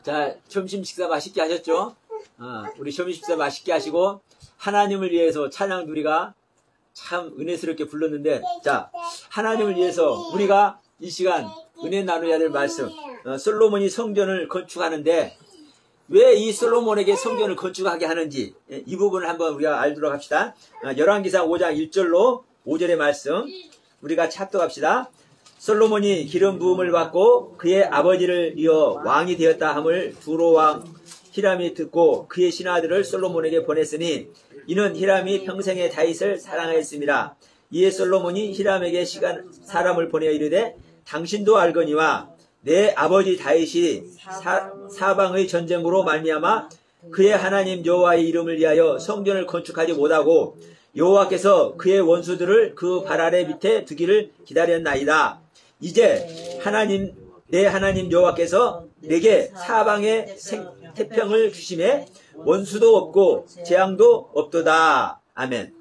자, 점심 식사 맛있게 하셨죠? 우리 점심 식사 맛있게 하시고 하나님을 위해서 찬양 우리가 참 은혜스럽게 불렀는데, 자, 하나님을 위해서 우리가 이 시간 은혜 나누어야 될 말씀, 솔로몬이 성전을 건축하는데 왜 이 솔로몬에게 성전을 건축하게 하는지 이 부분을 한번 우리가 알도록 합시다. 열왕기상 5장 1절로 5절의 말씀 우리가 찾도록 합시다. 솔로몬이 기름 부음을 받고 그의 아버지를 이어 왕이 되었다 함을 두로 왕 히람이 듣고 그의 신하들을 솔로몬에게 보냈으니 이는 히람이 평생에 다윗을 사랑하였습니다. 이에 솔로몬이 히람에게 사람을 보내어 이르되 당신도 알거니와 내 아버지 다윗이 사방의 전쟁으로 말미암아 그의 하나님 여호와의 이름을 위하여 성전을 건축하지 못하고 여호와께서 그의 원수들을 그 발 아래 밑에 두기를 기다렸나이다. 이제 내 하나님 여호와께서 내게 사방에 태평을 주심에 원수도 없고 재앙도 없도다. 아멘.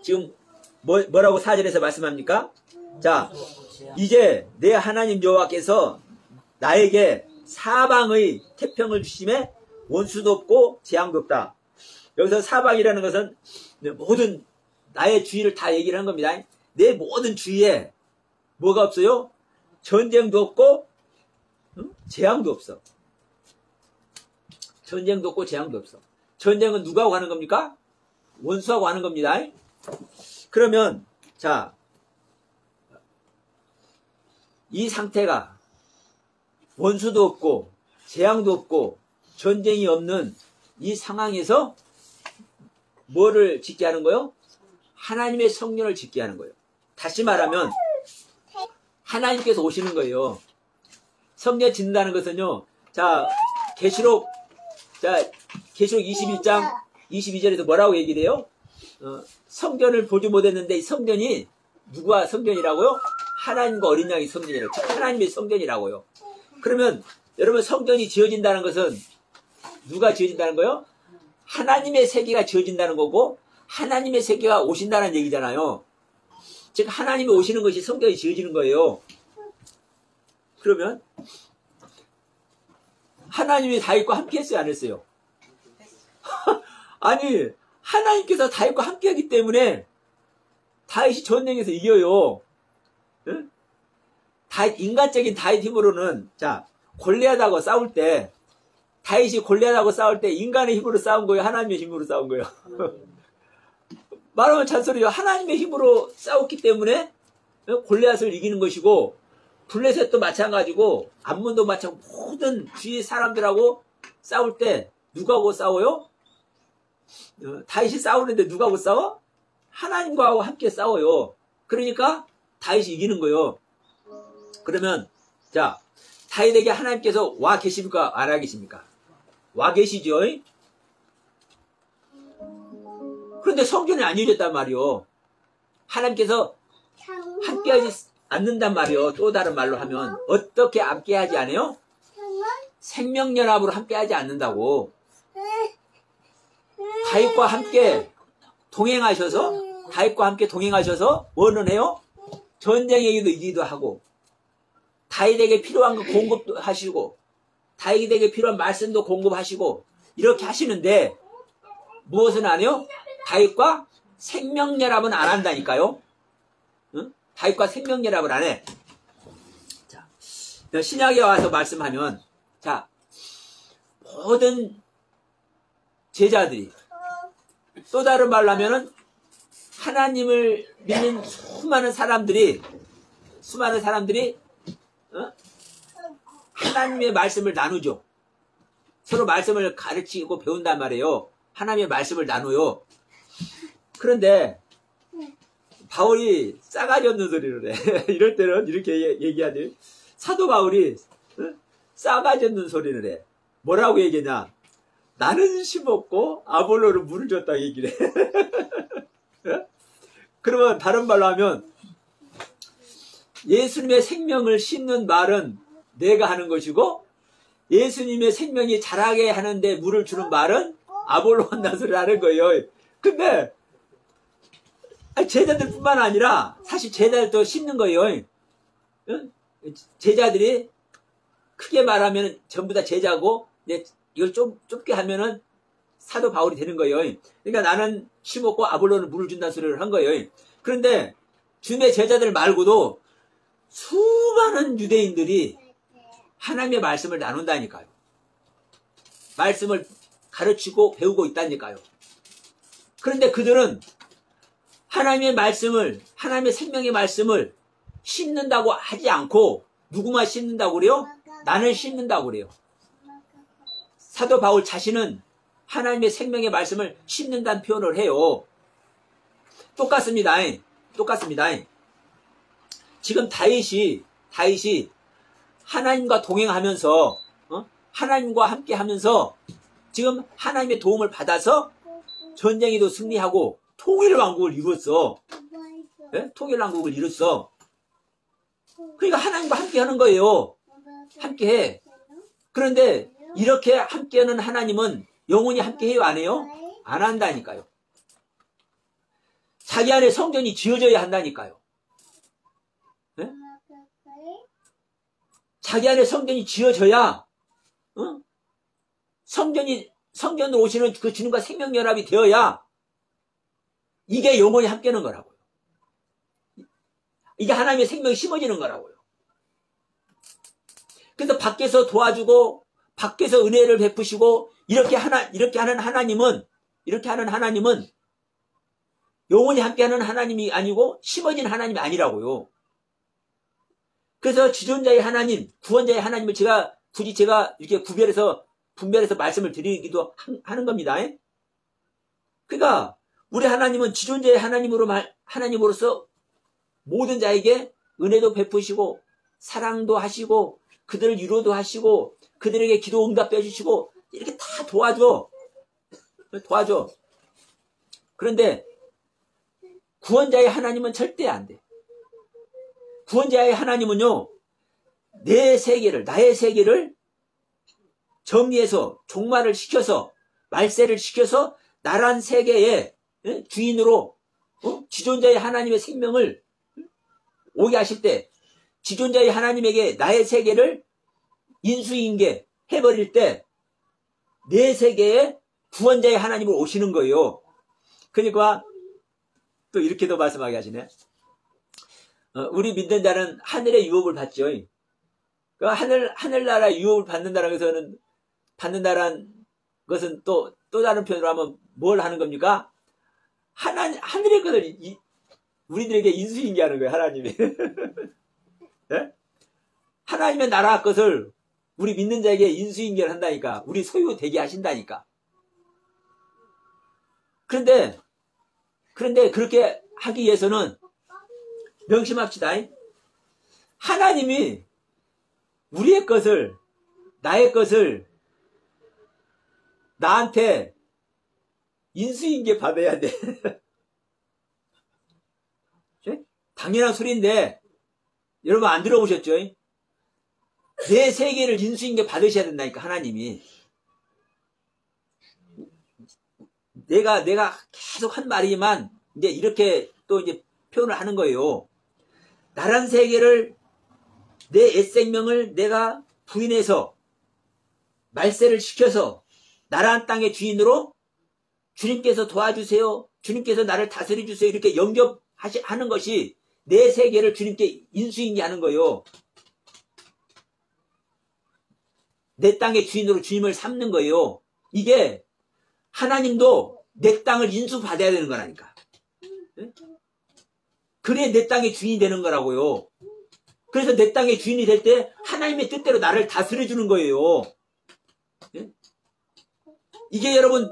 지금 뭐라고 4절에서 말씀합니까? 자, 이제 내 하나님 여호와께서 나에게 사방의 태평을 주심에 원수도 없고 재앙도 없다. 여기서 사방이라는 것은 모든 나의 주위를 다 얘기를 한 겁니다. 내 모든 주위에 뭐가 없어요? 전쟁도 없고 재앙도 없어. 전쟁도 없고 재앙도 없어. 전쟁은 누구하고 하는 겁니까? 원수하고 하는 겁니다. 그러면 자, 이 상태가 원수도 없고 재앙도 없고 전쟁이 없는 이 상황에서 뭐를 짓게 하는 거예요? 하나님의 성전을 짓게 하는 거예요. 다시 말하면 하나님께서 오시는 거예요. 성전 짓는다는 것은요. 자, 계시록 21장 22절에서 뭐라고 얘기를 해요? 성전을 보지 못했는데 이 성전이 누구와 성전이라고요? 하나님과 어린 양의 성전이라고. 즉 하나님의 성전이라고요. 그러면 여러분 성전이 지어진다는 것은 누가 지어진다는 거예요? 하나님의 세계가 지어진다는 거고 하나님의 세계가 오신다는 얘기잖아요. 즉 하나님이 오시는 것이 성전이 지어지는 거예요. 그러면 하나님이 다윗과 함께 했어요, 안 했어요? 아니, 하나님께서 다윗과 함께 하기 때문에 다윗이 전쟁에서 이겨요. 응? 인간적인 다윗 힘으로는, 자, 골리앗하고 싸울 때, 다윗이 골리앗하고 싸울 때 인간의 힘으로 싸운 거예요? 하나님의 힘으로 싸운 거예요? 말하면 잔소리죠. 하나님의 힘으로 싸웠기 때문에 골리앗을 이기는 것이고, 블레셋도 마찬가지고, 암몬도 마찬가지고, 모든 주위 사람들하고 싸울 때 누구하고 싸워요? 다윗이 싸우는데 누구하고 싸워? 하나님과 함께 싸워요. 그러니까 다윗이 이기는 거예요. 그러면 자, 다윗에게 하나님께서 와 계십니까? 안 와 계십니까? 와 계시죠? 그런데 성전이 안 이루어졌단 말이요. 하나님께서 함께하지 않는단 말이요. 또 다른 말로 하면 어떻게 함께하지 않아요? 생명연합으로 함께하지 않는다고. 다윗과 함께 동행하셔서 뭐는 해요? 전쟁에도 이기도 하고 다윗에게 필요한 거 공급도 하시고 다윗에게 필요한 말씀도 공급하시고 이렇게 하시는데 무엇은 안 해요? 다윗과 생명연합은 안 한다니까요. 응? 다윗과 생명연합을 안 해. 자, 신약에 와서 말씀하면 자, 모든 제자들이 또 다른 말로 하면은 하나님을 믿는 수많은 사람들이 하나님의 말씀을 나누죠. 서로 말씀을 가르치고 배운단 말이에요. 하나님의 말씀을 나눠요. 그런데 바울이 싸가지 없는 소리를 해. 이럴 때는 이렇게 얘기하지. 사도 바울이 싸가지 없는 소리를 해. 뭐라고 얘기하냐. 나는 심었고 아볼로는 물을 줬다 얘기를 해. 그러면 다른 말로 하면 예수님의 생명을 심는 말은 내가 하는 것이고 예수님의 생명이 자라게 하는데 물을 주는 말은 아볼로 한다는 소리를 하는 거예요. 근데 제자들 뿐만 아니라 사실 제자들도 심는 거예요. 제자들이 크게 말하면 전부 다 제자고, 이제 이걸 좀 좁게 하면은 사도 바울이 되는 거예요. 그러니까 나는 심었고 아볼로는 물을 준다는 소리를 한 거예요. 그런데 주님의 제자들 말고도 수많은 유대인들이 하나님의 말씀을 나눈다니까요. 말씀을 가르치고 배우고 있다니까요. 그런데 그들은 하나님의 말씀을, 하나님의 생명의 말씀을 심는다고 하지 않고 누구만 심는다고 그래요? 나는 심는다고 그래요. 사도 바울 자신은 하나님의 생명의 말씀을 심는다는 표현을 해요. 똑같습니다. 똑같습니다. 지금 다윗이 하나님과 동행하면서 하나님과 함께 하면서 지금 하나님의 도움을 받아서 전쟁에도 승리하고 통일왕국을 이뤘어. 네? 통일왕국을 이뤘어. 그러니까 하나님과 함께 하는 거예요. 함께 해. 그런데 이렇게 함께하는 하나님은 영원히 함께 해요? 안 해요? 안 한다니까요. 자기 안에 성전이 지어져야 한다니까요. 네? 자기 안에 성전이 지어져야 성전으로 오시는 그 주님과 생명연합이 되어야 이게 영원히 함께하는 거라고요. 이게 하나님의 생명이 심어지는 거라고요. 그래서 밖에서 도와주고 밖에서 은혜를 베푸시고 이렇게 하는 하나님은 영원히 함께하는 하나님이 아니고 심어진 하나님이 아니라고요. 그래서 지존자의 하나님, 구원자의 하나님을 굳이 제가 이렇게 분별해서 말씀을 드리기도 하는 겁니다. 그러니까 우리 하나님은 지존자의 하나님으로서 모든 자에게 은혜도 베푸시고 사랑도 하시고 그들을 위로도 하시고 그들에게 기도 응답해 주시고 이렇게 다 도와줘. 그런데 구원자의 하나님은 절대 안 돼. 구원자의 하나님은요, 나의 세계를 정리해서 종말을 시켜서 말세를 시켜서 나란 세계의 주인으로 지존자의 하나님의 생명을 오게 하실 때 지존자의 하나님에게 나의 세계를 인수인계 해버릴 때 내 세계에 구원자의 하나님을 오시는 거예요. 그러니까 또 이렇게도 말씀하게 하시네. 우리 믿는 자는 하늘의 유업을 받죠. 그 하늘나라 유업을 받는다는 것은 또 다른 표현으로 하면 뭘 하는 겁니까? 하늘의 것을 우리들에게 인수인계하는 거예요, 하나님이. 네? 하나님의 나라 것을 우리 믿는 자에게 인수인계를 한다니까. 우리 소유 되게 하신다니까. 그런데 그렇게 하기 위해서는 명심합시다. 하나님이 우리의 것을, 나의 것을 나한테 인수인계 받아야 돼. 당연한 소리인데 여러분 안 들어보셨죠? 내 세계를 인수인계 받으셔야 된다니까, 하나님이. 내가 계속 한 말이지만 이제 이렇게 또 이제 표현을 하는 거예요. 나란 세계를, 내 옛생명을 내가 부인해서 말세를 시켜서 나란 땅의 주인으로 주님께서 도와주세요, 주님께서 나를 다스려 주세요, 이렇게 영접하는 것이 내 세계를 주님께 인수인계하는 거예요. 내 땅의 주인으로 주님을 삼는 거예요. 이게 하나님도 내 땅을 인수받아야 되는 거라니까. 그래 내 땅의 주인이 되는 거라고요. 그래서 내 땅의 주인이 될 때 하나님의 뜻대로 나를 다스려 주는 거예요. 이게 여러분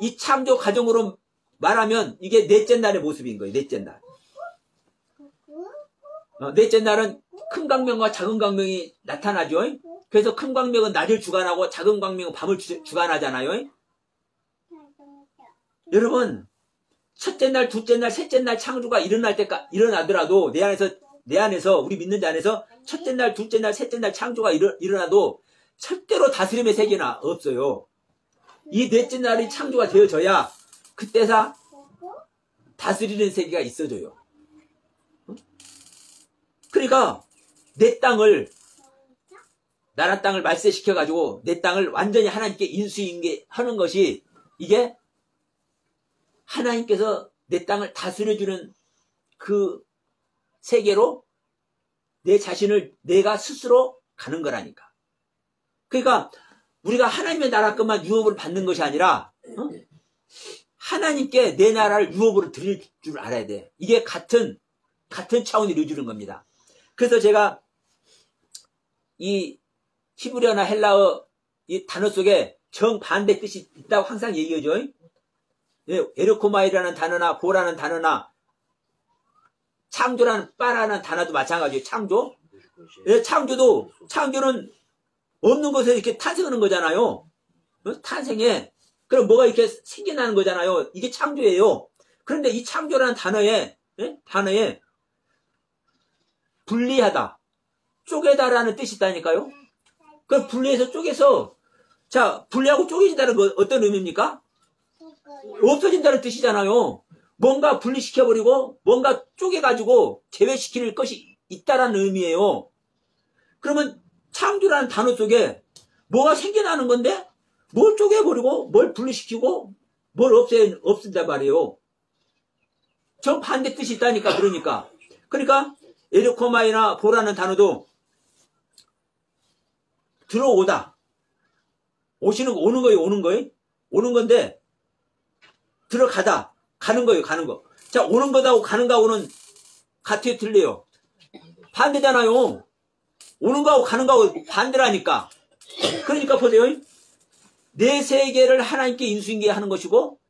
이 창조 가정으로 말하면 이게 넷째 날의 모습인 거예요. 넷째 날. 넷째 날은 큰 광명과 작은 광명이 나타나죠. 그래서 큰 광명은 낮을 주관하고 작은 광명은 밤을 주관하잖아요. 여러분, 첫째 날, 둘째 날, 셋째 날 창조가 일어나더라도 내 안에서 우리 믿는 자 안에서 첫째 날, 둘째 날, 셋째 날 창조가 일어나도 절대로 다스림의 세계는 없어요. 이 넷째 날이 창조가 되어져야 그때서 다스리는 세계가 있어져요. 그러니까 내 땅을 나라 땅을 말세시켜가지고 내 땅을 완전히 하나님께 인수인계하는 것이 이게 하나님께서 내 땅을 다스려주는 그 세계로 내 자신을 내가 스스로 가는 거라니까. 그러니까 우리가 하나님의 나라 것만 유업을 받는 것이 아니라 하나님께 내 나라를 유업으로 드릴 줄 알아야 돼. 이게 같은 차원을 이루어주는 겁니다. 그래서 제가 이 히브리어나 헬라어 이 단어 속에 정반대 뜻이 있다고 항상 얘기하죠. 에르코마이라는 단어나 보라는 단어나 창조라는 빠라는 단어도 마찬가지예요. 창조. 창조는 없는 곳에서 이렇게 탄생하는 거잖아요. 탄생해. 그럼 뭐가 이렇게 생겨나는 거잖아요. 이게 창조예요. 그런데 이 창조라는 단어에 분리하다, 쪼개다라는 뜻이 있다니까요. 그럼 분리해서 쪼개서, 자, 분리하고 쪼개진다는 거 어떤 의미입니까? 없어진다는 뜻이잖아요. 뭔가 분리시켜버리고 뭔가 쪼개가지고 제외시킬 것이 있다라는 의미예요. 그러면 창조라는 단어 속에 뭐가 생겨나는 건데 뭘 쪼개버리고 뭘 분리시키고 뭘 없앤단 말이에요. 정반대 뜻이 있다니까. 그러니까 에르코마이나 보라는 단어도 들어오다. 오는 거예요. 오는 건데 들어가다. 가는 거예요. 자, 오는 거하고 가는 거하고는 같아요, 틀려요? 반대잖아요. 오는 거하고 가는 거하고 반대라니까. 그러니까 보세요. 내 세계를 하나님께 인수인계하는 것이고,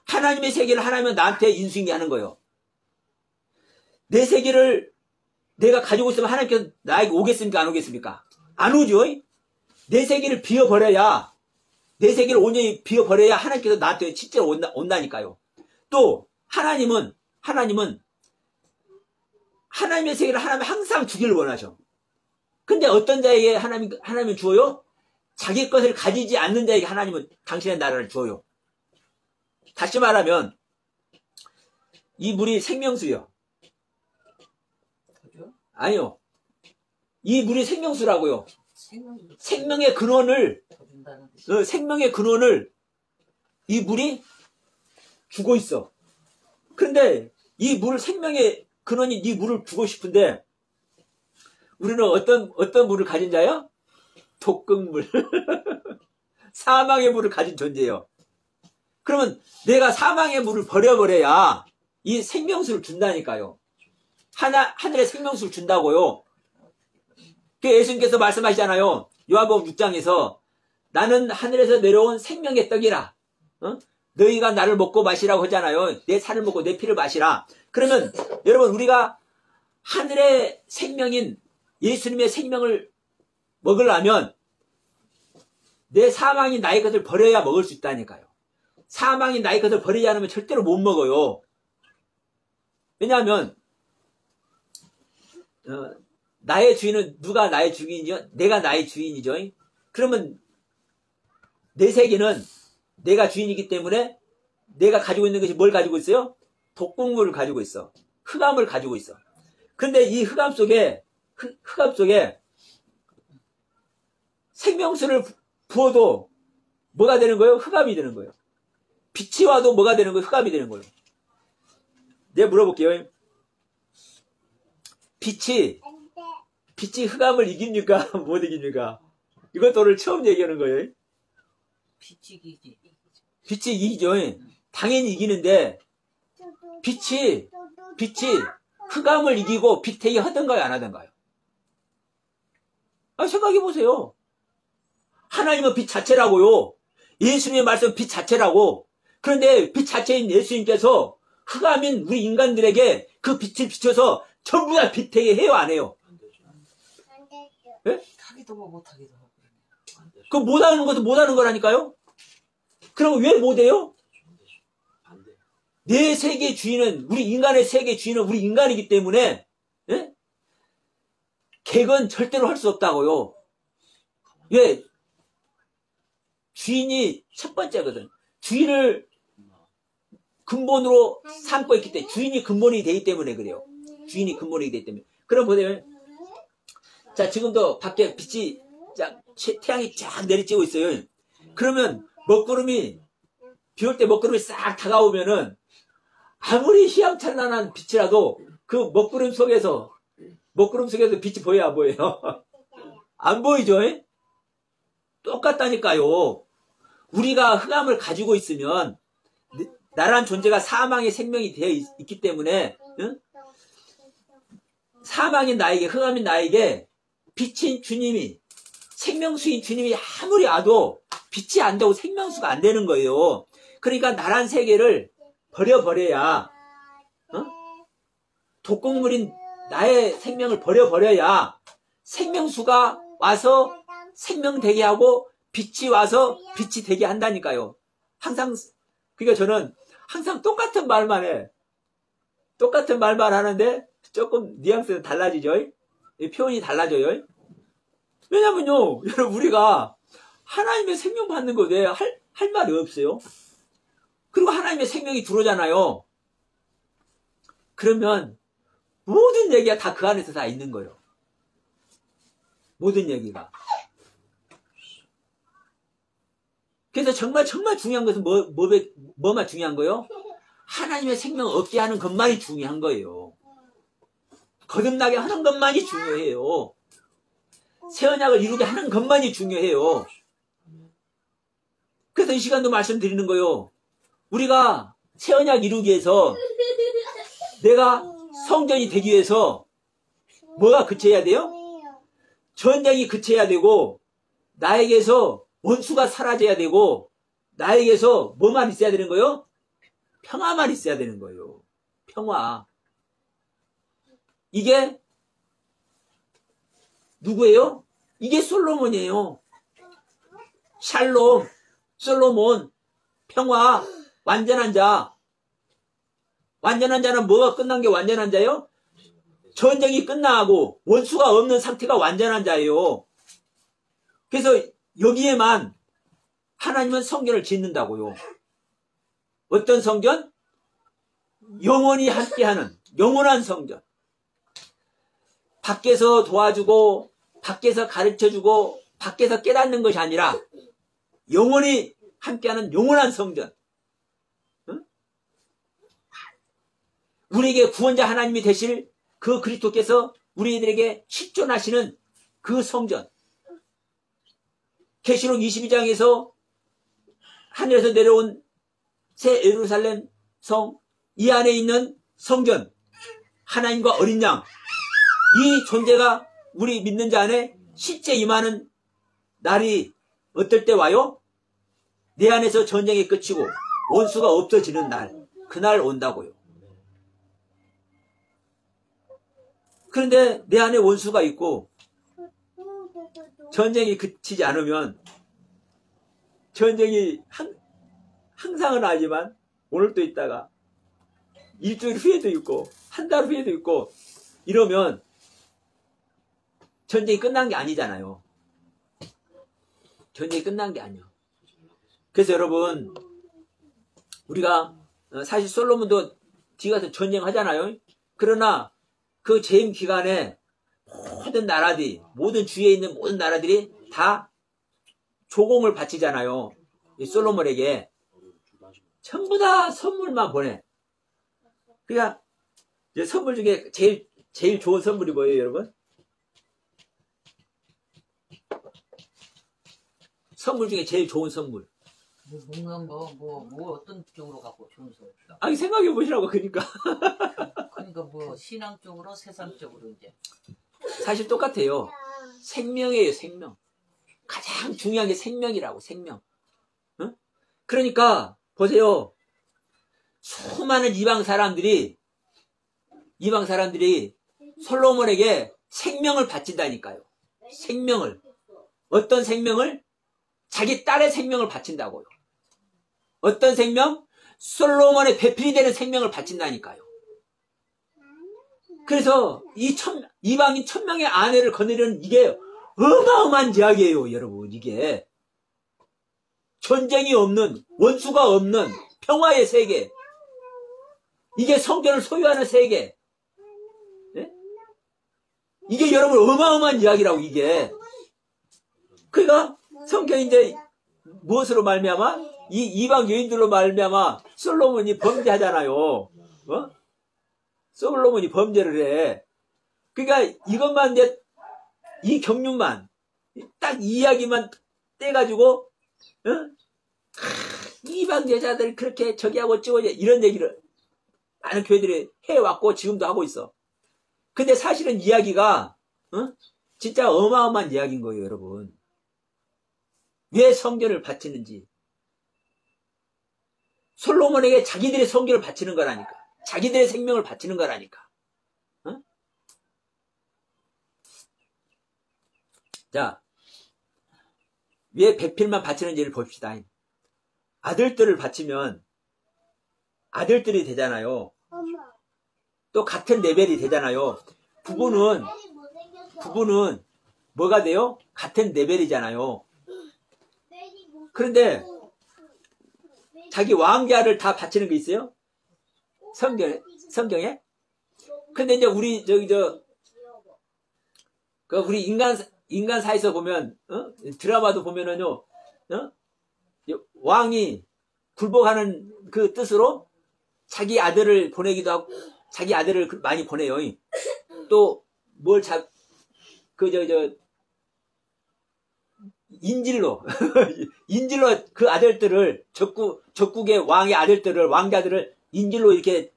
하나님의 세계를 하나님은 나한테 인수인계하는 거예요. 내 세계를 내가 가지고 있으면 하나님께서 나에게 오겠습니까? 안 오겠습니까? 안 오죠. 내 세계를 비워버려야, 내 세계를 온전히 비워버려야 하나님께서 나한테 실제로 온다니까요. 또 하나님은 하나님의 세계를 하나님은 항상 주기를 원하죠. 근데 어떤 자에게 하나님은 주어요? 자기 것을 가지지 않는 자에게 하나님은 당신의 나라를 주어요. 다시 말하면 이 물이 생명수요. 아니요. 이 물이 생명수라고요. 생명의 근원을 이 물이 주고 있어. 그런데 이 물, 생명의 근원이 이 물을 주고 싶은데 우리는 어떤 물을 가진 자요? 독극물. 사망의 물을 가진 존재예요. 그러면 내가 사망의 물을 버려버려야 이 생명수를 준다니까요. 하늘의 생명수를 준다고요. 그 예수님께서 말씀하시잖아요. 요한복음 6장에서 나는 하늘에서 내려온 생명의 떡이라. 너희가 나를 먹고 마시라고 하잖아요. 내 살을 먹고 내 피를 마시라. 그러면 여러분 우리가 하늘의 생명인 예수님의 생명을 먹으려면 내 사망인 나의 것을 버려야 먹을 수 있다니까요. 사망인 나의 것을 버리지 않으면 절대로 못 먹어요. 왜냐하면 나의 주인은 누가 나의 주인이죠? 내가 나의 주인이죠. 그러면 내 세계는 내가 주인이기 때문에 내가 가지고 있는 것이 뭘 가지고 있어요? 독극물을 가지고 있어. 흑암을 가지고 있어. 근데 이 흑암 속에 생명수를 부어도 뭐가 되는 거예요? 흑암이 되는 거예요. 빛이 와도 뭐가 되는 거예요? 흑암이 되는 거예요. 내가 물어볼게요. 빛이 흑암을 이깁니까? 못 이깁니까? 이것도 오늘 처음 얘기하는 거예요. 빛이 이기죠. 당연히 이기는데 빛이 흑암을 이기고 빛에게 하던가요? 안 하던가요? 생각해 보세요. 하나님은 빛 자체라고요. 예수님의 말씀은 빛 자체라고. 그런데 빛 자체인 예수님께서 흑암인 우리 인간들에게 그 빛을 비춰서 전부 다 빛에게 해요? 안 해요? 예? 하기도 못하기도 하고. 그 못하는 것도 못하는 거라니까요? 그럼 왜 못해요? 내 세계의 주인은, 우리 인간의 세계의 주인은 우리 인간이기 때문에, 예? 객은 절대로 할 수 없다고요. 왜? 주인이 첫 번째거든. 주인을 근본으로 삼고 있기 때문에, 주인이 근본이 되기 때문에 그래요. 주인이 근본이 되기 때문에. 그럼 보세요. 자, 지금도 밖에 빛이 태양이 쫙 내리쬐고 있어요. 그러면 먹구름이 비 올 때 먹구름이 싹 다가오면은 아무리 휘황찬란한 빛이라도 그 먹구름 속에서 빛이 보여요, 안 보여요? 안 보이죠? 똑같다니까요. 우리가 흑암을 가지고 있으면 나란 존재가 사망의 생명이 되어 있기 때문에 응? 사망인 나에게, 흑암인 나에게 빛인 주님이, 생명수인 주님이 아무리 와도 빛이 안 되고 생명수가 안 되는 거예요. 그러니까 나란 세계를 버려버려야, 독극물인 나의 생명을 버려버려야 생명수가 와서 생명되게 하고 빛이 와서 빛이 되게 한다니까요. 항상, 그러니까 저는 항상 똑같은 말만 해. 똑같은 말만 하는데 조금 뉘앙스는 달라지죠. 표현이 달라져요. 왜냐면요, 여러분, 우리가 하나님의 생명 받는 거 왜 할 말이 없어요? 그리고 하나님의 생명이 들어오잖아요. 그러면 모든 얘기가 다 그 안에서 다 있는 거예요. 모든 얘기가. 그래서 정말 중요한 것은 뭐만 중요한 거예요? 하나님의 생명을 얻게 하는 것만이 중요한 거예요. 거듭나게 하는 것만이 중요해요. 새 언약을 이루게 하는 것만이 중요해요. 그래서 이 시간도 말씀드리는 거예요. 우리가 새 언약 이루기 위해서 내가 성전이 되기 위해서 뭐가 그쳐야 돼요? 전쟁이 그쳐야 되고 나에게서 원수가 사라져야 되고 나에게서 뭐만 있어야 되는 거예요? 평화만 있어야 되는 거예요. 평화. 이게 누구예요? 이게 솔로몬이에요. 샬롬, 솔로몬, 평화, 완전한 자. 완전한 자는 뭐가 끝난 게 완전한 자예요? 전쟁이 끝나고 원수가 없는 상태가 완전한 자예요. 그래서 여기에만 하나님은 성전을 짓는다고요. 어떤 성전? 영원히 함께하는 영원한 성전. 밖에서 도와주고 밖에서 가르쳐주고 밖에서 깨닫는 것이 아니라 영원히 함께하는 영원한 성전. 응? 우리에게 구원자 하나님이 되실 그 그리스도께서 우리들에게 실존하시는 그 성전. 계시록 22장에서 하늘에서 내려온 새 예루살렘 성, 이 안에 있는 성전, 하나님과 어린 양, 이 존재가 우리 믿는 자 안에 실제 임하는 날이 어떨 때 와요? 내 안에서 전쟁이 끝이고 원수가 없어지는 날, 그날 온다고요. 그런데 내 안에 원수가 있고 전쟁이 그치지 않으면, 전쟁이 항상은 아니지만 오늘 또 있다가 일주일 후에도 있고 한 달 후에도 있고 이러면 전쟁이 끝난 게 아니잖아요. 전쟁이 끝난 게 아니에요. 그래서 여러분, 우리가 사실 솔로몬도 뒤 가서 전쟁하잖아요. 그러나 그 재임 기간에 모든 나라들이, 모든 주위에 있는 모든 나라들이 다 조공을 바치잖아요. 이 솔로몬에게 전부 다 선물만 보내. 그러니까 선물 중에 제일 좋은 선물이 뭐예요, 여러분? 선물 중에 제일 좋은 선물. 뭐 어떤 쪽으로 갖고 좋은 선물? 아니, 생각해 보시라고. 그러니까 뭐 신앙 쪽으로, 세상 쪽으로 이제. 사실 똑같아요. 생명이에요, 생명. 가장 중요한 게 생명이라고, 생명. 응? 그러니까 보세요. 수많은 이방 사람들이 솔로몬에게 생명을 바친다니까요. 생명을. 어떤 생명을? 자기 딸의 생명을 바친다고요. 어떤 생명? 솔로몬의 배필이 되는 생명을 바친다니까요. 그래서 이방인 1000명의 아내를 거느리는 이게 어마어마한 이야기예요, 여러분. 이게 전쟁이 없는, 원수가 없는 평화의 세계. 이게 성전을 소유하는 세계. 네? 이게 여러분 어마어마한 이야기라고 이게. 그러니까 성경이 이제 무엇으로 말미암아? 이 이방 여인들로 말미암아 솔로몬이 범죄하잖아요. 솔로몬이 범죄를 해. 그러니까 이것만 이제 이 경륜만 딱 이 이야기만 떼가지고 이방 여자들 그렇게 저기 하고 어쩌고 이런 얘기를 많은 교회들이 해왔고 지금도 하고 있어. 근데 사실은 이야기가 진짜 어마어마한 이야기인 거예요, 여러분. 왜 성전을 바치는지. 솔로몬에게 자기들의 성전을 바치는 거라니까. 자기들의 생명을 바치는 거라니까. 자, 왜 배필만 바치는지를 봅시다. 아들들을 바치면 아들들이 되잖아요. 또 같은 레벨이 되잖아요. 부부는 뭐가 돼요? 같은 레벨이잖아요. 그런데 자기 왕자를 다 바치는 게 있어요? 성경에? 근데 이제 우리 우리 인간 사에서 보면 드라마도 보면은요, 왕이 굴복하는 그 뜻으로 자기 아들을 보내기도 하고 자기 아들을 많이 보내요. 또 뭘 인질로 그 아들들을 적국의 왕의 아들들을 왕자들을 인질로 이렇게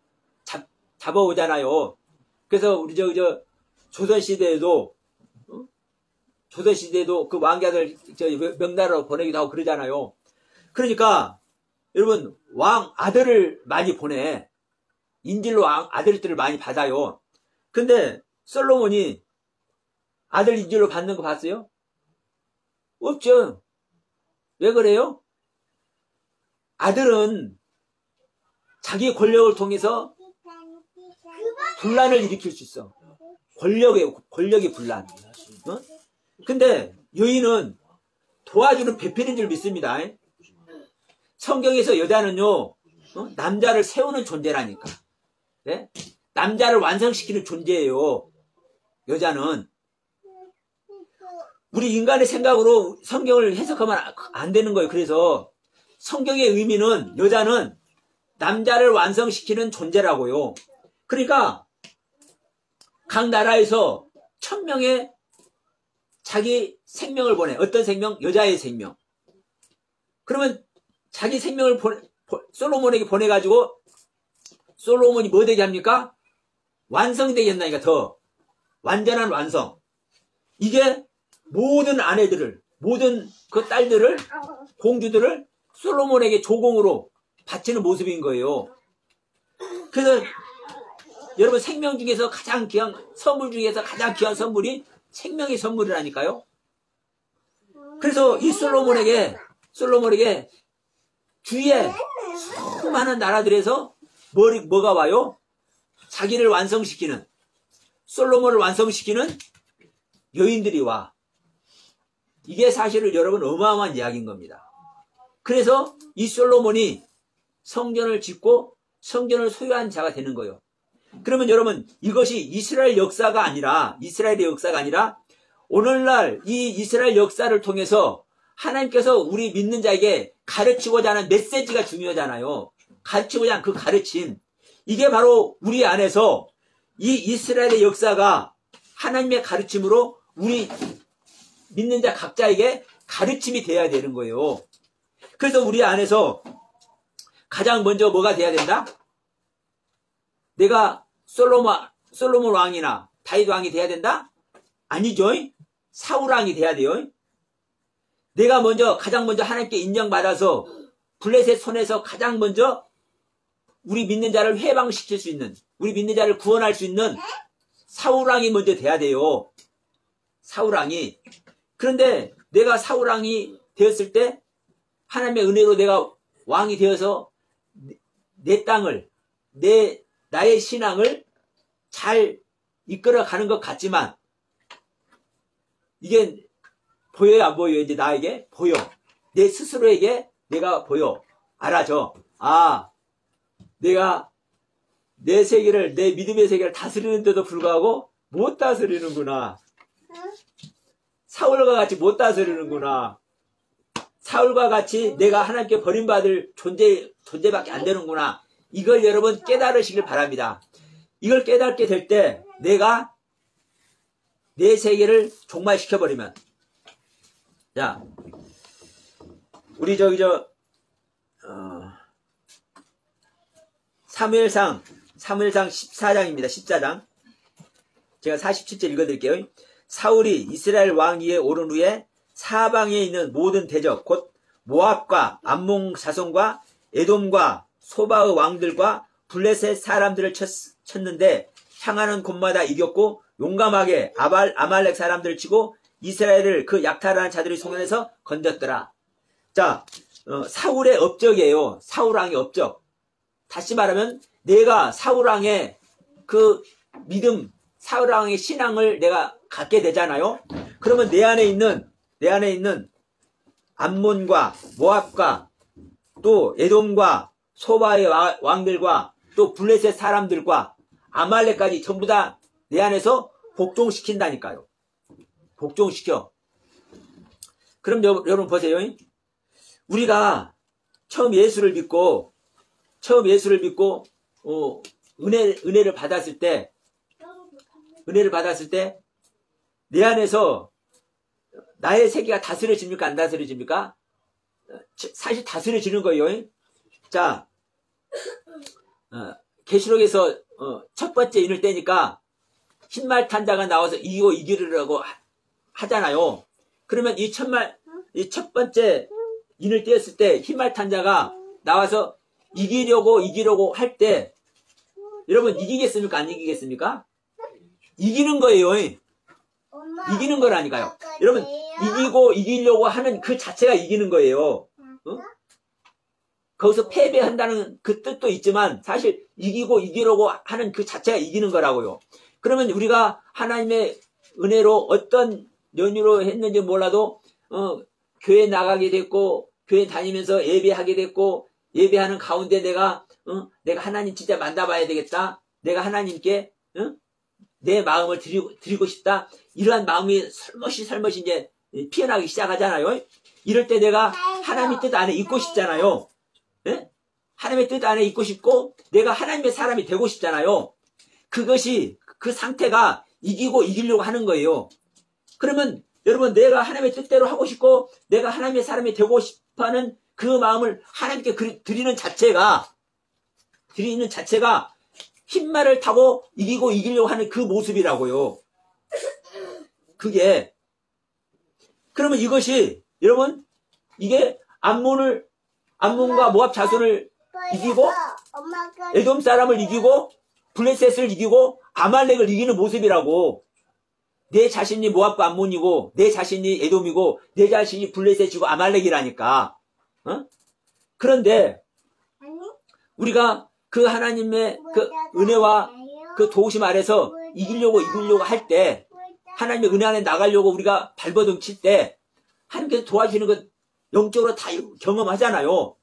잡아오잖아요. 그래서 우리 조선시대에도 그 왕자들 명나라로 보내기도 하고 그러잖아요. 그러니까 여러분 왕 아들을 많이 보내. 인질로 아들들을 많이 받아요. 근데 솔로몬이 아들 인질로 받는 거 봤어요? 없죠. 왜 그래요? 아들은 자기 권력을 통해서 분란을 일으킬 수 있어. 권력의 분란. 근데 여인은 도와주는 배필인 줄 믿습니다. 성경에서 여자는요, 남자를 세우는 존재라니까. 네? 남자를 완성시키는 존재예요. 여자는. 우리 인간의 생각으로 성경을 해석하면 안 되는 거예요. 그래서 성경의 의미는 여자는 남자를 완성시키는 존재라고요. 그러니까 각 나라에서 1000명의 자기 생명을 보내. 어떤 생명? 여자의 생명. 그러면 자기 생명을 솔로몬에게 보내가지고 솔로몬이 뭐 되게 합니까? 완성되게 한다니까. 더 완전한 완성. 이게 모든 아내들을, 모든 그 딸들을, 공주들을 솔로몬에게 조공으로 바치는 모습인 거예요. 그래서 여러분 생명 중에서 가장 귀한 선물 중에서 가장 귀한 선물이 생명의 선물이라니까요. 그래서 이 솔로몬에게 주위에 수많은 나라들에서 뭐가 와요? 자기를 완성시키는, 솔로몬을 완성시키는 여인들이 와. 이게 사실은 여러분 어마어마한 이야기인 겁니다. 그래서 이 솔로몬이 성전을 짓고 성전을 소유한 자가 되는 거예요. 그러면 여러분 이것이 이스라엘의 역사가 아니라 오늘날 이 이스라엘 역사를 통해서 하나님께서 우리 믿는 자에게 가르치고자 하는 메시지가 중요하잖아요. 가르치고자 하는 그 가르침. 이게 바로 우리 안에서 이 이스라엘의 역사가 하나님의 가르침으로 우리 믿는 자 각자에게 가르침이 돼야 되는 거예요. 그래서 우리 안에서 가장 먼저 뭐가 돼야 된다? 내가 솔로몬 왕이나 다윗 왕이 돼야 된다? 아니죠. 사울 왕이 돼야 돼요. 내가 가장 먼저 하나님께 인정받아서 블레셋 손에서 가장 먼저 우리 믿는 자를 해방시킬 수 있는, 우리 믿는 자를 구원할 수 있는 사울 왕이 먼저 돼야 돼요. 사울 왕이. 그런데 내가 사울 왕이 되었을 때 하나님의 은혜로 내가 왕이 되어서 내 땅을, 나의 신앙을 잘 이끌어가는 것 같지만 이게 보여요, 안 보여요? 이제 나에게 보여. 내 스스로에게 내가 보여. 알아져. 내가 내 세계를, 내 믿음의 세계를 다스리는데도 불구하고 못 다스리는구나. 사울과 같이 못 다스리는구나. 사울과 같이 내가 하나님께 버림받을 존재밖에 안 되는구나. 이걸 여러분 깨달으시길 바랍니다. 이걸 깨닫게 될 때 내가 내 세계를 종말시켜버리면, 자, 우리 사무엘상 14장입니다. 14장. 제가 47절 읽어드릴게요. 사울이 이스라엘 왕위에 오른 후에 사방에 있는 모든 대적, 곧 모압과 암몬 자손과 에돔과 소바의 왕들과 블레셋 사람들을 쳤는데 향하는 곳마다 이겼고 용감하게 아말렉 사람들을 치고 이스라엘을 그 약탈하는 자들의 손에서 건졌더라. 자, 사울의 업적이에요. 사울왕의 업적. 다시 말하면 내가 사울왕의 그 믿음, 사울왕의 신앙을 내가 갖게 되잖아요. 그러면 내 안에 있는 암몬과 모압과 또 에돔과 소바의 왕들과 또 블레셋 사람들과 아말렉까지 전부 다 내 안에서 복종시킨다니까요. 복종시켜. 그럼 여러분 보세요. 우리가 처음 예수를 믿고 은혜를 받았을 때 내 안에서 나의 세계가 다스려집니까? 안 다스려집니까? 사실 다스려지는 거예요. 자, 계시록에서 첫 번째 인을 떼니까 흰말 탄 자가 나와서 이기고 이기려고 하잖아요. 그러면 이 첫 번째 인을 떼었을 때 흰말 탄 자가 나와서 이기려고 할 때 여러분 이기겠습니까? 안 이기겠습니까? 이기는 거예요. 이기는 거라니까요. 여러분 이기려고 하는 그 자체가 이기는 거예요. 거기서 패배한다는 그 뜻도 있지만 사실 이기려고 하는 그 자체가 이기는 거라고요. 그러면 우리가 하나님의 은혜로 어떤 연유로 했는지 몰라도 교회 나가게 됐고 교회 다니면서 예배하게 됐고 예배하는 가운데 내가 하나님 진짜 만나봐야 되겠다. 내가 하나님께 내 마음을 드리고 싶다. 이러한 마음이 살며시 이제 피어나기 시작하잖아요. 이럴 때 내가 하나님의 뜻 안에 있고 싶잖아요. 예? 하나님의 뜻 안에 있고 싶고 내가 하나님의 사람이 되고 싶잖아요. 그 상태가 이기려고 하는 거예요. 그러면 여러분 내가 하나님의 뜻대로 하고 싶고 내가 하나님의 사람이 되고 싶어하는 그 마음을 하나님께 드리는 자체가 흰말을 타고 이기려고 하는 그 모습이라고요. 그러면 이것이 여러분 이게 암몬과 모압 자손을 이기고 에돔 사람을 이기고 블레셋을 이기고 아말렉을 이기는 모습이라고. 내 자신이 모압과 암몬이고 내 자신이 에돔이고 내 자신이 블레셋이고 아말렉이라니까. 그런데 우리가 그 하나님의 그 은혜와 그 도우심 아래서 이기려고 할 때 하나님의 은혜 안에 나가려고 우리가 발버둥 칠 때 하나님께서 도와주시는 것 영적으로 다 경험하잖아요.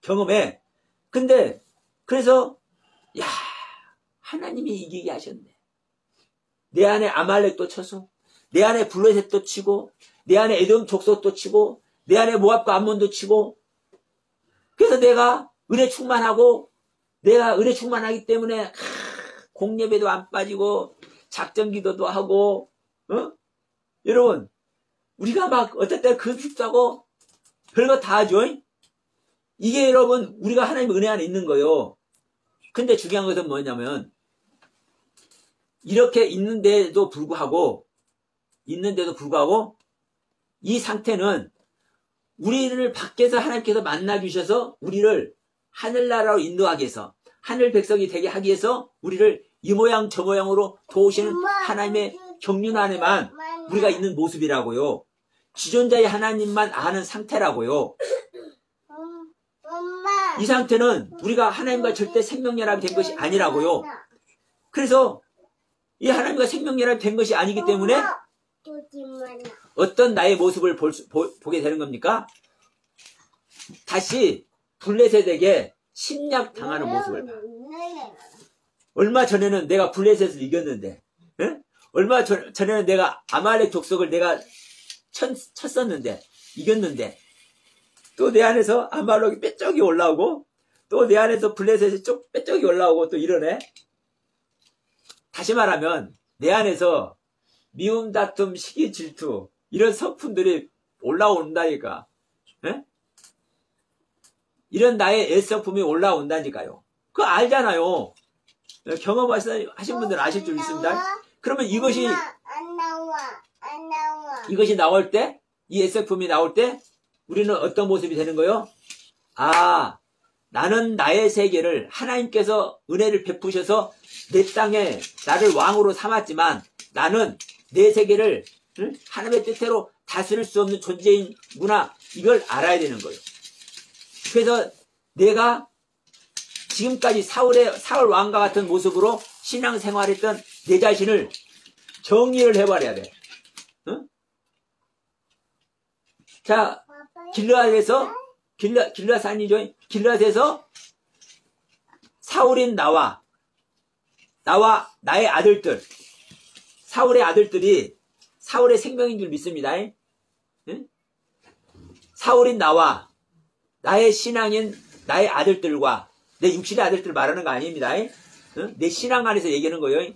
경험해. 근데 그래서 하나님이 이기게 하셨네. 내 안에 아말렉도 쳐서 내 안에 블레셋도 치고 내 안에 에돔 족속도 치고 내 안에 모압과 암몬도 치고 그래서 내가 은혜 충만하기 때문에 공예배도 안 빠지고 작전 기도도 하고 여러분 우리가 막 어떨 때 급식하고 별거 다 하죠. 이게 여러분 우리가 하나님의 은혜 안에 있는 거예요. 근데 중요한 것은 뭐냐면 이렇게 있는데도 불구하고 이 상태는 우리를 밖에서 하나님께서 만나 주셔서 우리를 하늘나라로 인도하기 위해서 하늘 백성이 되게 하기 위해서 우리를 이 모양 저 모양으로 도우시는 하나님의 경륜 안에만 우리가 있는 모습이라고요. 지존자의 하나님만 아는 상태라고요. 이 상태는 우리가 하나님과 절대 생명연합이 된 것이 아니라고요. 그래서 이 하나님과 생명연합이 된 것이 아니기 때문에 어떤 나의 모습을 보게 되는 겁니까? 다시 블레셋에게 침략당하는 모습을 봐. 얼마 전에는 내가 블레셋을 이겼는데 얼마 전에는 내가 아말렉 족속을 내가 쳤었는데, 이겼는데, 또 내 안에서 아말렉이 빼쪽이 올라오고, 또 내 안에서 블레셋이 빼쪽이 올라오고 또 이러네. 다시 말하면 내 안에서 미움, 다툼, 시기, 질투 이런 성품들이 올라온다니까. 에? 이런 나의 애성품이 올라온다니까요. 그거 알잖아요. 경험하신 분들은 아실 줄 있습니다. 그러면 이것이 안 나와. 이것이 나올 때, 이 애성품이 나올 때 우리는 어떤 모습이 되는 거예요? 아, 나는 나의 세계를 하나님께서 은혜를 베푸셔서 내 땅에 나를 왕으로 삼았지만 나는 내 세계를 하나님의 뜻대로 다스릴 수 없는 존재이구나. 이걸 알아야 되는 거예요. 그래서 내가 지금까지 사울 왕과 같은 모습으로 신앙생활했던 내 자신을 정리를 해버려야 돼. 응? 자, 길르앗산이죠. 길르앗에서 사울인 나와 나의 아들들, 사울의 아들들이 사울의 생명인 줄 믿습니다. 응? 사울인 나와 나의 신앙인 나의 아들들과 내 육신의 아들들 말하는 거 아닙니다. 응? 내 신앙 안에서 얘기하는 거예요.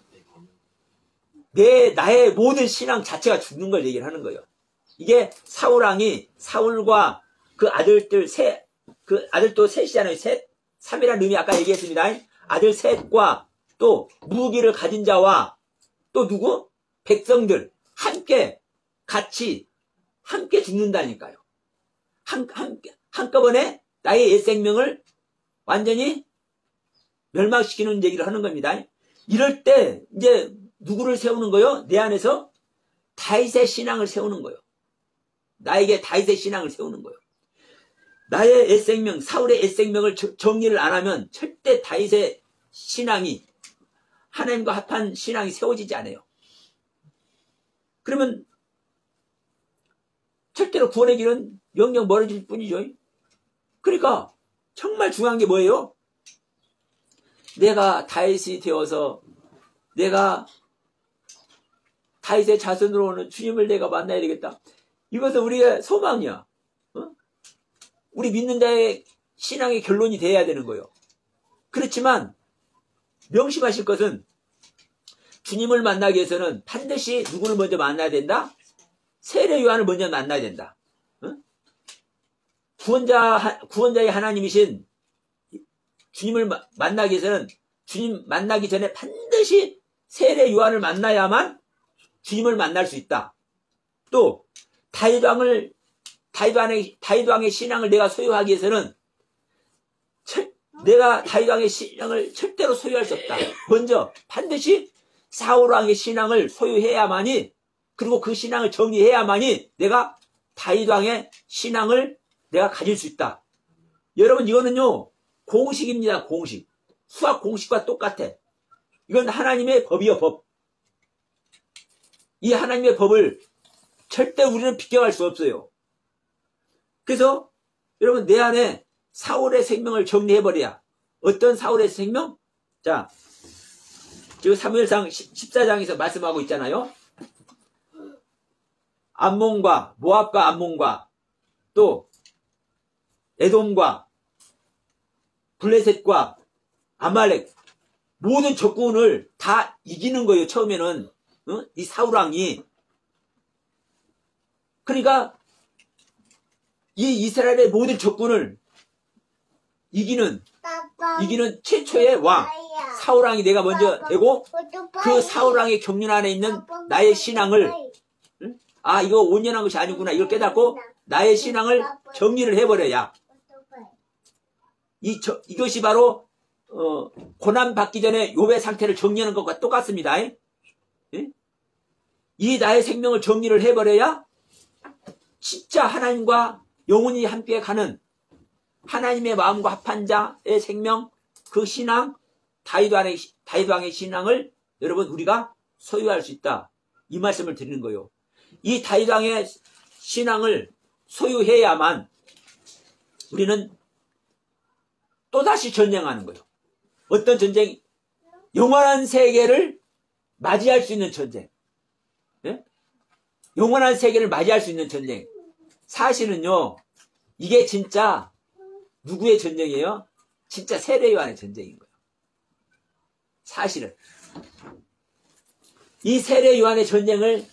나의 모든 신앙 자체가 죽는 걸 얘기를 하는 거예요. 이게 사울왕이 사울과 그 아들들 그 아들도 셋이잖아요. 셋. 3이라는 의미 아까 얘기했습니다. 아들 셋과 또 무기를 가진 자와 또 누구? 백성들 함께 죽는다니까요. 한꺼번에 나의 옛 생명을 완전히 멸망시키는 얘기를 하는 겁니다. 이럴 때 이제 누구를 세우는 거요? 내 안에서 다윗의 신앙을 세우는 거예요. 나에게 다윗의 신앙을 세우는 거예요. 나의 옛 생명, 사울의 옛 생명을 정리를 안 하면 절대 다윗의 신앙이 하나님과 합한 신앙이 세워지지 않아요. 그러면 절대로 구원의 길은 영영 멀어질 뿐이죠. 그러니까 정말 중요한 게 뭐예요? 내가 다윗이 되어서 내가 다윗의 자손으로 오는 주님을 내가 만나야 되겠다. 이것은 우리의 소망이야. 어? 우리 믿는 자의 신앙의 결론이 돼야 되는 거예요. 그렇지만 명심하실 것은 주님을 만나기 위해서는 반드시 누구를 먼저 만나야 된다? 세례 요한을 먼저 만나야 된다. 어? 구원자의 하나님이신 주님을 만나기 위해서는 주님 만나기 전에 반드시 세례 요한을 만나야만 주님을 만날 수 있다. 또 다윗왕의 신앙을 내가 소유하기 위해서는 내가 다윗왕의 신앙을 절대로 소유할 수 없다. 먼저 반드시 사울왕의 신앙을 소유해야만이, 그리고 그 신앙을 정리해야만이 내가 다윗왕의 신앙을 내가 가질 수 있다. 여러분, 이거는요 공식입니다. 공식. 수학 공식과 똑같아. 이건 하나님의 법이요, 법. 이 하나님의 법을 절대 우리는 비껴갈 수 없어요. 그래서 여러분, 내 안에 사울의 생명을 정리해버려야. 어떤 사울의 생명? 자, 지금 사무엘상 14장에서 말씀하고 있잖아요. 암몬과 모압과 암몬과 또 에돔과 블레셋과 아말렉 모든 적군을 다 이기는 거예요. 처음에는 이 사울왕이. 그러니까 이 이스라엘의 모든 적군을 이기는 최초의 왕 사울왕이 내가 먼저 되고, 그 사울왕의 경륜 안에 있는 나의 신앙을, 아, 이거 온전한 것이 아니구나, 이걸 깨닫고 나의 신앙을 정리를 해버려야. 이것이 바로 고난 받기 전에 욥의 상태를 정리하는 것과 똑같습니다. 이 나의 생명을 정리를 해버려야 진짜 하나님과 영원히 함께 가는 하나님의 마음과 합한 자의 생명, 그 신앙, 다윗왕의 신앙을 여러분 우리가 소유할 수 있다. 이 말씀을 드리는 거예요. 이 다윗왕의 신앙을 소유해야만 우리는 또다시 전쟁하는 거예요. 어떤 전쟁? 영원한 세계를 맞이할 수 있는 전쟁. 예? 영원한 세계를 맞이할 수 있는 전쟁. 사실은요, 이게 진짜 누구의 전쟁이에요? 진짜 세례요한의 전쟁인 거예요. 사실은. 이 세례요한의 전쟁을,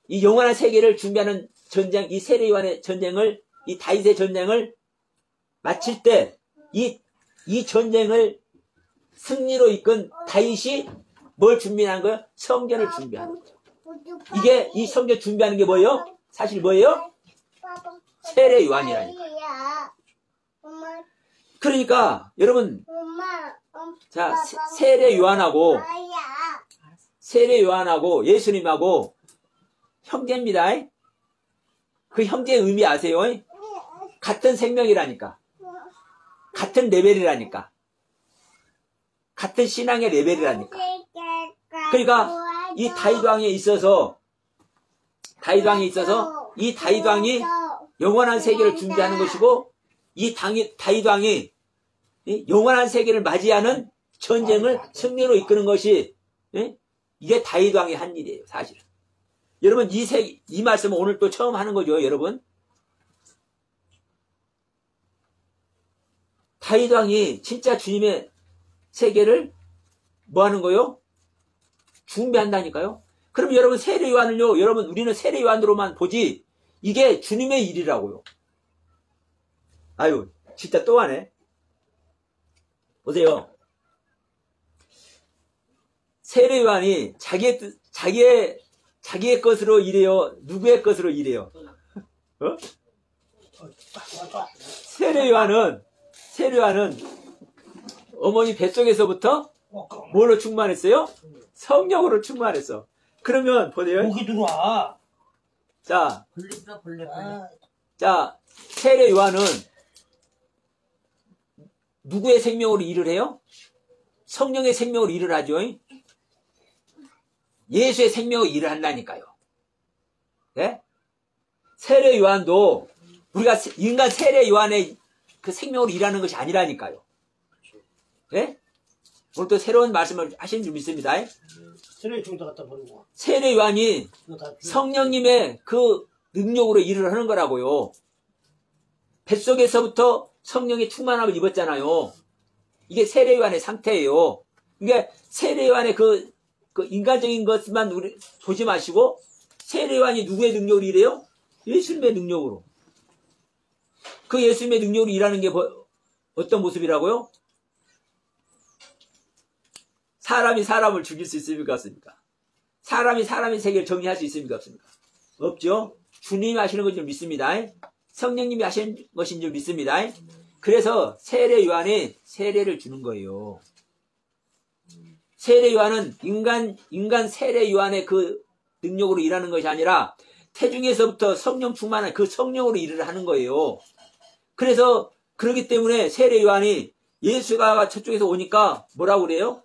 이 영원한 세계를 준비하는 전쟁, 이 세례요한의 전쟁을, 이 다윗의 전쟁을 마칠 때, 이 전쟁을 승리로 이끈 다윗이 뭘 준비한 거예요? 성전을 준비하는 거죠. 이게, 이 성전 준비하는 게 뭐예요? 사실 뭐예요? 세례요한이라니까. 그러니까, 여러분, 자, 세례요한하고 예수님하고 형제입니다. 그 형제의 의미 아세요? 같은 생명이라니까. 같은 레벨이라니까. 같은 신앙의 레벨이라니까. 그러니까 이 다윗왕에 있어서 이 다윗왕이 영원한 세계를 준비하는 것이고, 이 다윗왕이 영원한 세계를 맞이하는 전쟁을 승리로 이끄는 것이, 이게 다윗왕이 한 일이에요, 사실은. 여러분, 이 말씀은 오늘 또 처음 하는 거죠, 여러분. 다윗왕이 진짜 주님의 세계를 뭐 하는 거요? 준비한다니까요. 그럼 여러분, 세례요한을요, 여러분, 우리는 세례요한으로만 보지, 이게 주님의 일이라고요. 아유, 진짜 또 하네. 보세요. 세례요한이 자기의 것으로 일해요? 누구의 것으로 일해요? 어? 세례요한은 어머니 뱃속에서부터 뭘로 충만했어요? 성령으로 충만했어. 그러면 보세요. 목이 들어와. 자, 벌레. 자, 세례요한은 누구의 생명으로 일을 해요? 성령의 생명으로 일을 하죠. 예수의 생명으로 일을 한다니까요. 네? 세례요한도 우리가 인간 세례요한의 그 생명으로 일하는 것이 아니라니까요. 네? 오늘 또 새로운 말씀을 하시는 줄 믿습니다. 세례 중에다 갖다 버리고. 세례요한이 성령님의 그 능력으로 일을 하는 거라고요. 뱃속에서부터 성령의 충만함을 입었잖아요. 이게 세례요한의 상태예요. 그러니까 세례요한의 그 인간적인 것만 우리 보지 마시고, 세례요한이 누구의 능력으로 일해요? 예수님의 능력으로. 그 예수님의 능력으로 일하는 게 어떤 모습이라고요? 사람이 사람을 죽일 수 있습니까? 없습니까? 사람이 사람의 세계를 정리할 수 있습니까? 없습니까? 없죠? 주님이 하시는 것인 줄 믿습니다. 성령님이 하시는 것인 줄 믿습니다. 그래서 세례요한이 세례를 주는 거예요. 세례요한은 인간 세례요한의 그 능력으로 일하는 것이 아니라 태중에서부터 성령 충만한 그 성령으로 일을 하는 거예요. 그래서 그렇기 때문에 세례요한이 예수가 저쪽에서 오니까 뭐라고 그래요?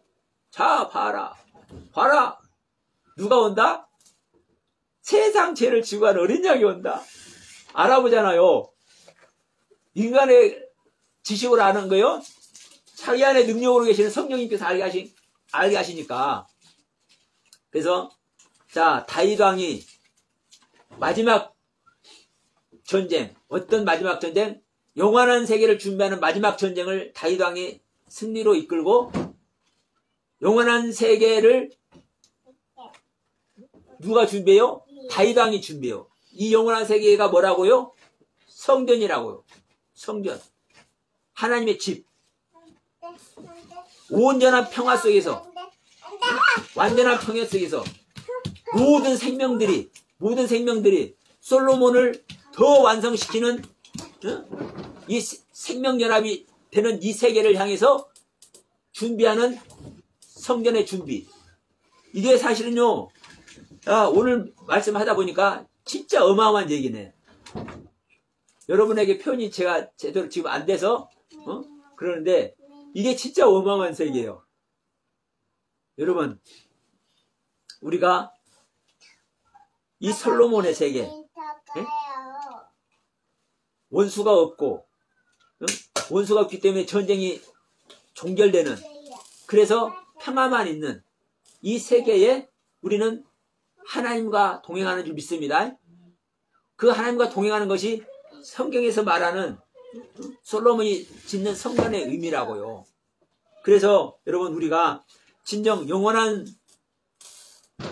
자, 봐라. 누가 온다? 세상 죄를 지고 간 어린 양이 온다. 알아보잖아요. 인간의 지식으로 아는 거요. 자기 안에 능력으로 계시는 성령님께서 알게 하시니까. 그래서 자, 다윗왕이 마지막 전쟁, 어떤 마지막 전쟁? 영원한 세계를 준비하는 마지막 전쟁을 다윗왕이 승리로 이끌고, 영원한 세계를 누가 준비해요? 다윗왕이 준비해요. 이 영원한 세계가 뭐라고요? 성전이라고요. 성전. 하나님의 집. 온전한 평화 속에서, 완전한 평화 속에서 모든 생명들이 솔로몬을 더 완성시키는 이 생명연합이 되는 이 세계를 향해서 준비하는 성전의 준비. 이게 사실은요, 오늘 말씀하다 보니까 진짜 어마어마한 얘기네. 여러분에게 표현이 제가 제대로 지금 안 돼서 그러는데, 이게 진짜 어마어마한 세계예요. 여러분, 우리가 이 솔로몬의 세계, 원수가 없고, 원수가 없기 때문에 전쟁이 종결되는, 그래서 평화만 있는 이 세계에 우리는 하나님과 동행하는 줄 믿습니다. 그 하나님과 동행하는 것이 성경에서 말하는 솔로몬이 짓는 성전의 의미라고요. 그래서 여러분 우리가 진정 영원한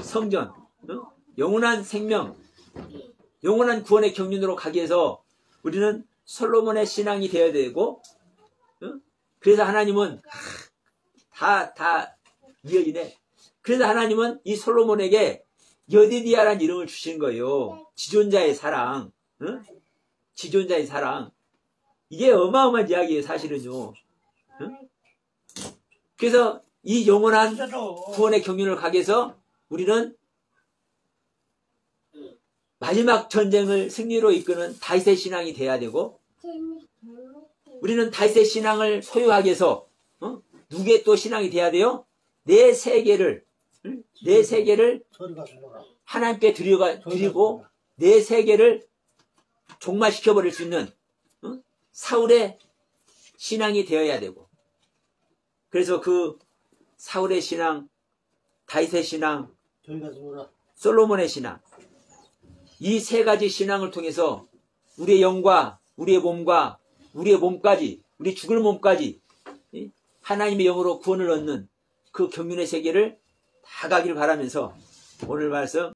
성전, 영원한 생명, 영원한 구원의 경륜으로 가기 위해서 우리는 솔로몬의 신앙이 되어야 되고, 그래서 하나님은 다 이어지네. 그래서 하나님은 이 솔로몬에게 여디디아라는 이름을 주신 거예요. 지존자의 사랑, 지존자의 사랑. 이게 어마어마한 이야기예요, 사실은요. 그래서 이 영원한 구원의 경륜을 가기 위해서 우리는 마지막 전쟁을 승리로 이끄는 다윗의 신앙이 돼야 되고, 우리는 다윗의 신앙을 소유하기 위해서 누구의 또 신앙이 돼야 돼요? 내 세계를 하나님께 드리고 내 세계를 종말시켜버릴 수 있는 사울의 신앙이 되어야 되고, 그래서 그 사울의 신앙, 다윗의 신앙, 솔로몬의 신앙, 이 세 가지 신앙을 통해서 우리의 영과 우리의 몸과 우리의 몸까지, 우리 죽을 몸까지 하나님의 영으로 구원을 얻는 그 경륜의 세계를 다 가기를 바라면서 오늘 말씀